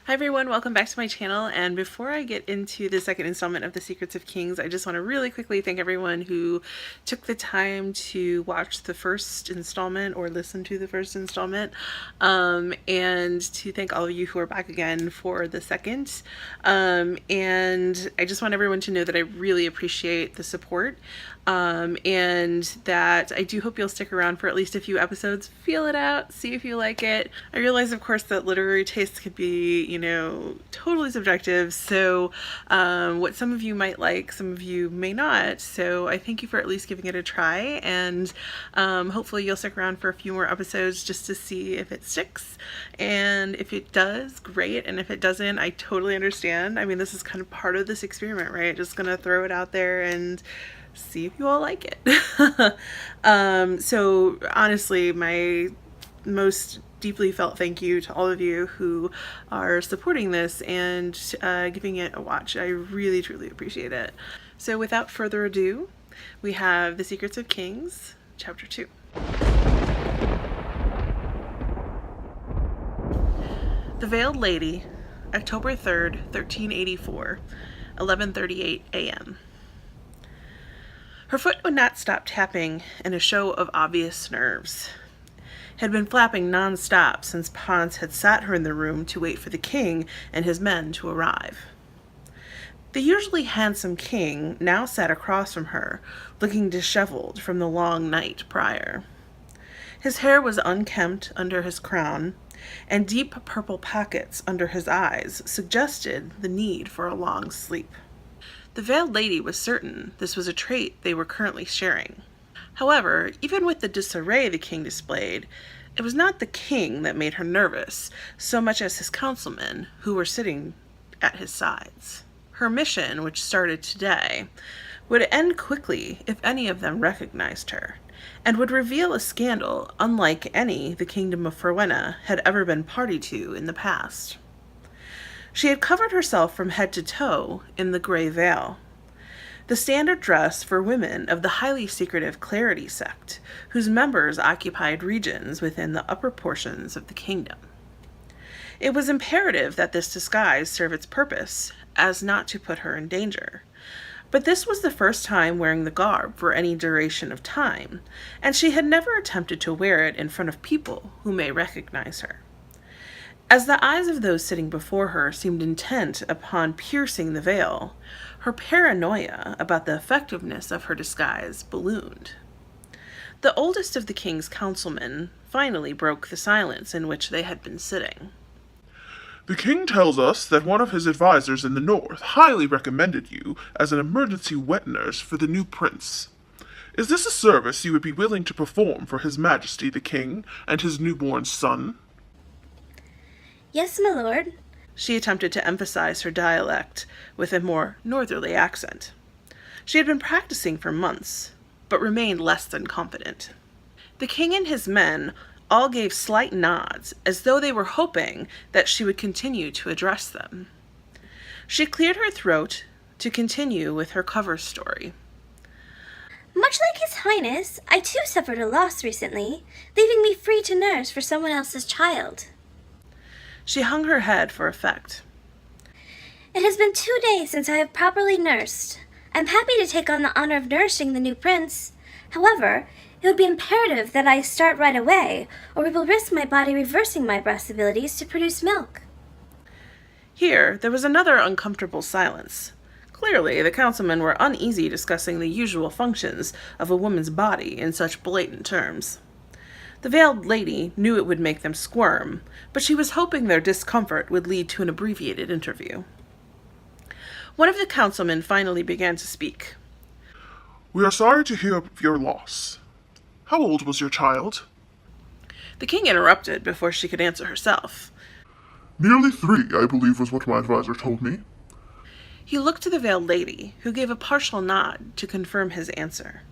Hi everyone, welcome back to my channel, and before I get into the second installment of The Secrets of Kings, I just want to really quickly thank everyone who took the time to watch the first installment or listen to the first installment, and to thank all of you who are back again for the second. And I just want everyone to know that I really appreciate the support, and that I do hope you'll stick around for at least a few episodes, feel it out, see if you like it. I realize, of course, that literary tastes could be, totally subjective. So what some of you might like, some of you may not. So I thank you for at least giving it a try. And hopefully you'll stick around for a few more episodes just to see if it sticks. And if it does, great. And if it doesn't, I totally understand. I mean, this is kind of part of this experiment, right? Just gonna throw it out there and see if you all like it. So honestly, my most deeply felt thank you to all of you who are supporting this and giving it a watch. I really, truly appreciate it. So without further ado, we have The Secrets of Kings, Chapter 2. The Veiled Lady, October 3rd, 1384, 11:38 a.m. Her foot would not stop tapping in a show of obvious nerves. Had been flapping non-stop since Ponce had sat her in the room to wait for the king and his men to arrive. The usually handsome king now sat across from her, looking disheveled from the long night prior. His hair was unkempt under his crown, and deep purple pockets under his eyes suggested the need for a long sleep. The Veiled Lady was certain this was a trait they were currently sharing. However, even with the disarray the king displayed, it was not the king that made her nervous, so much as his councilmen, who were sitting at his sides. Her mission, which started today, would end quickly if any of them recognized her, and would reveal a scandal unlike any the kingdom of Frowena had ever been party to in the past. She had covered herself from head to toe in the gray veil, the standard dress for women of the highly secretive Clarity sect, whose members occupied regions within the upper portions of the kingdom. It was imperative that this disguise serve its purpose, as not to put her in danger. But this was the first time wearing the garb for any duration of time, and she had never attempted to wear it in front of people who may recognize her. As the eyes of those sitting before her seemed intent upon piercing the veil, her paranoia about the effectiveness of her disguise ballooned. The oldest of the king's councilmen finally broke the silence in which they had been sitting. The king tells us that one of his advisors in the north highly recommended you as an emergency wet nurse for the new prince. Is this a service you would be willing to perform for his majesty the king and his newborn son? Yes, my lord. She attempted to emphasize her dialect with a more northerly accent. She had been practicing for months, but remained less than confident. The king and his men all gave slight nods, as though they were hoping that she would continue to address them. She cleared her throat to continue with her cover story. Much like His Highness, I too suffered a loss recently, leaving me free to nurse for someone else's child. She hung her head for effect. It has been 2 days since I have properly nursed. I'm happy to take on the honor of nourishing the new prince. However, it would be imperative that I start right away, or we will risk my body reversing my breast abilities to produce milk. Here, there was another uncomfortable silence. Clearly, the councilmen were uneasy discussing the usual functions of a woman's body in such blatant terms. The Veiled Lady knew it would make them squirm, but she was hoping their discomfort would lead to an abbreviated interview. One of the councilmen finally began to speak. We are sorry to hear of your loss. How old was your child? The king interrupted before she could answer herself. Nearly 3, I believe was what my advisor told me. He looked to the Veiled Lady, who gave a partial nod to confirm his answer.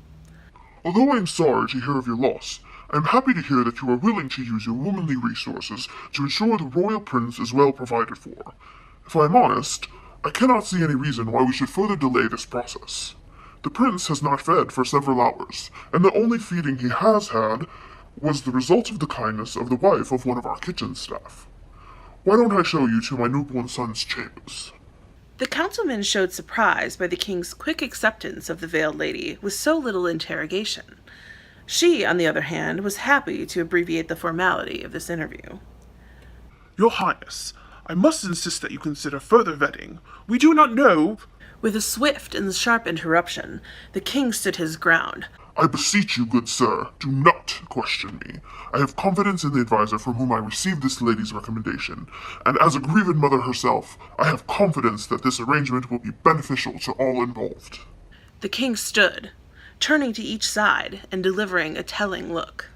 Although I am sorry to hear of your loss, I am happy to hear that you are willing to use your womanly resources to ensure the royal prince is well provided for. If I am honest, I cannot see any reason why we should further delay this process. The prince has not fed for several hours, and the only feeding he has had was the result of the kindness of the wife of one of our kitchen staff. Why don't I show you to my newborn son's chambers? The councilman showed surprise by the king's quick acceptance of the veiled lady with so little interrogation. She, on the other hand, was happy to abbreviate the formality of this interview. Your Highness, I must insist that you consider further vetting. We do not know... With a swift and sharp interruption, the king stood his ground. I beseech you, good sir, do not question me. I have confidence in the advisor from whom I received this lady's recommendation, and as a grieved mother herself, I have confidence that this arrangement will be beneficial to all involved. The king stood, turning to each side and delivering a telling look.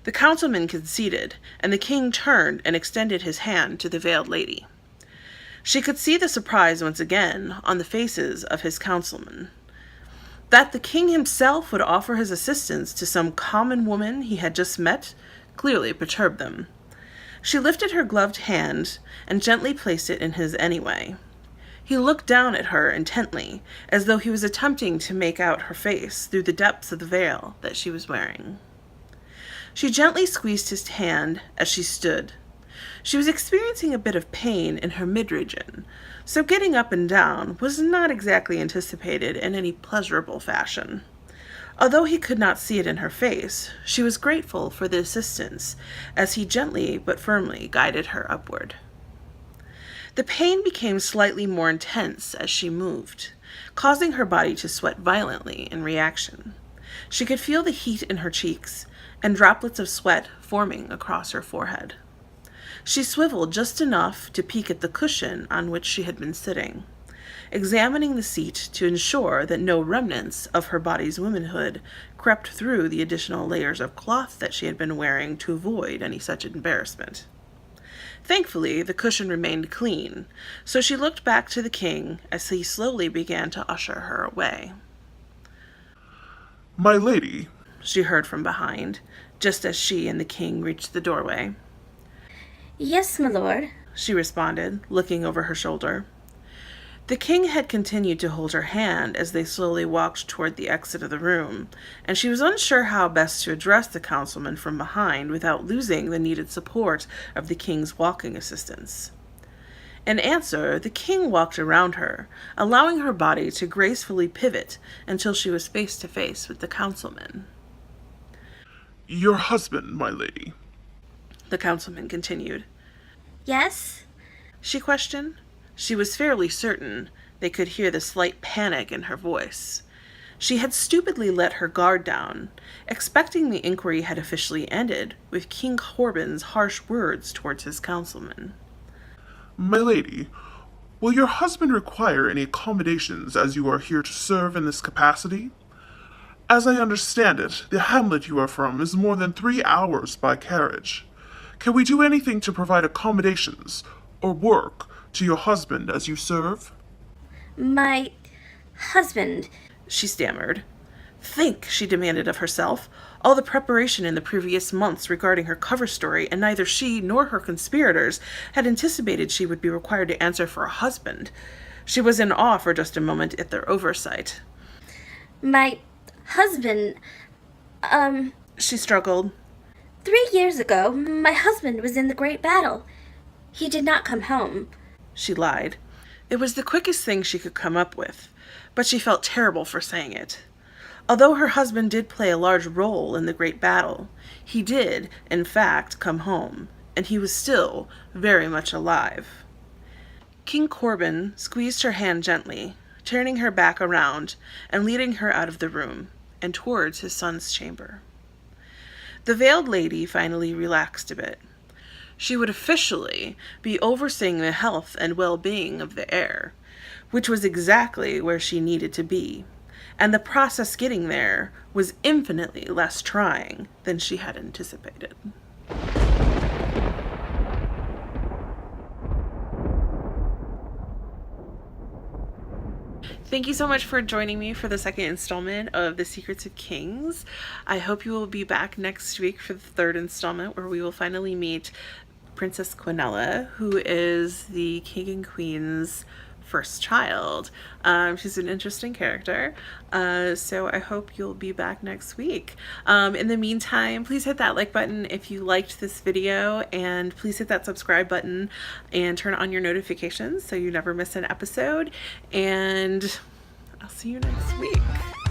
The councilman conceded, and the king turned and extended his hand to the veiled lady. She could see the surprise once again on the faces of his councilmen. That the king himself would offer his assistance to some common woman he had just met clearly perturbed them. She lifted her gloved hand and gently placed it in his anyway. He looked down at her intently, as though he was attempting to make out her face through the depths of the veil that she was wearing. She gently squeezed his hand as she stood. She was experiencing a bit of pain in her mid-region, so getting up and down was not exactly anticipated in any pleasurable fashion. Although he could not see it in her face, she was grateful for the assistance, as he gently but firmly guided her upward. The pain became slightly more intense as she moved, causing her body to sweat violently in reaction. She could feel the heat in her cheeks and droplets of sweat forming across her forehead. She swiveled just enough to peek at the cushion on which she had been sitting, examining the seat to ensure that no remnants of her body's womanhood crept through the additional layers of cloth that she had been wearing to avoid any such embarrassment. Thankfully, the cushion remained clean, so she looked back to the king as he slowly began to usher her away. My lady, She heard from behind, just as she and the king reached the doorway. Yes, my lord. She responded, looking over her shoulder. The king had continued to hold her hand as they slowly walked toward the exit of the room, and she was unsure how best to address the councilman from behind without losing the needed support of the king's walking assistance. In answer, the king walked around her, allowing her body to gracefully pivot until she was face to face with the councilman. your husband, my lady. The councilman continued. Yes? She questioned. She was fairly certain they could hear the slight panic in her voice. She had stupidly let her guard down, expecting the inquiry had officially ended with King Corbin's harsh words towards his councilman. My lady, will your husband require any accommodations as you are here to serve in this capacity? As I understand it, the hamlet you are from is more than 3 hours by carriage. Can we do anything to provide accommodations or work to your husband as you serve? My husband. She stammered. Think, she demanded of herself. All the preparation in the previous months regarding her cover story, and neither she nor her conspirators had anticipated she would be required to answer for a husband. She was in awe for just a moment at their oversight. My husband. She struggled. 3 years ago, my husband was in the great battle. He did not come home. She lied. It was the quickest thing she could come up with, but she felt terrible for saying it. Although her husband did play a large role in the great battle, he did, in fact, come home, and he was still very much alive. King Corbin squeezed her hand gently, turning her back around and leading her out of the room and towards his son's chamber. The veiled lady finally relaxed a bit. She would officially be overseeing the health and well-being of the heir, which was exactly where she needed to be, and the process getting there was infinitely less trying than she had anticipated. Thank you so much for joining me for the second installment of The Secrets of Kings. I hope you will be back next week for the third installment, where we will finally meet Princess Quinella, who is the king and queen's first child. She's an interesting character. So I hope you'll be back next week. In the meantime, please hit that like button if you liked this video, and please hit that subscribe button and turn on your notifications so you never miss an episode. And I'll see you next week.